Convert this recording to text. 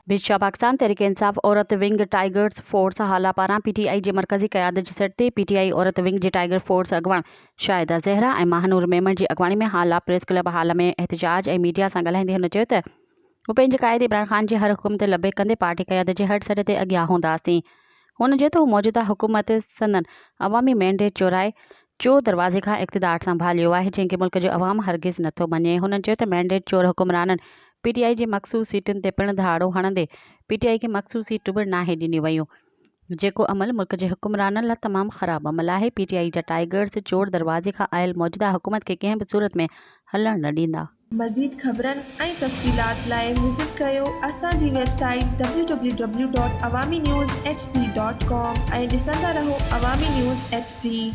Visa Pakistan Tehreek Insaf औरत wing tigers force हाला पारां PTI जे मरकज़ी क़यादत जे सर ते PTI औरत विंग जे टाइगर फोर्स अॻवान शाहिदा ज़हरा ऐं महानूर मेमन जी अॻवानी में हाला प्रेस क्लब हाल में एहतजाज ऐं मीडिया सां ॻाल्हाईंदे हुन चयो त हू पंहिंजे क़ाइद इमरान ख़ान जे हर हुकुम ते लबे कंदे पार्टी क़यादत जे हर सर ते अॻियां हूंदासीं। हुन चयो त हू मौजूदा हुकूमत संदन अवामी मैंडेट चोराए चोर दरवाज़े खां इक़्तिदार संभालियो आहे, जंहिंखे मुल्क जो अवाम हरगिज़ नथो मञे। हुननि चयो त मैंडेट चोर हुकुमराननि PTI जी मखसूस सीटुनि ते पिणु धाड़ो हणंदे PTI खे मखसूस सीटूं बि नाहे ॾिनी वयूं, जेको अमल मुल्क जे हुकुमराननि लाइ तमामु ख़राबु अमल आहे। PTI जा टाइगर्स चोर दरवाज़े खां आयल मौजूदा हुकूमत खे कंहिं बि सूरत में हलणु न ॾींदा। मज़ीद ख़बरनि ऐं तफ़सीलात लाइ विज़िट कयो असांजी वेबसाइट www.awamiNewsHD.com ऐं ॾिसंदा रहो अवामी न्यूज़ HD।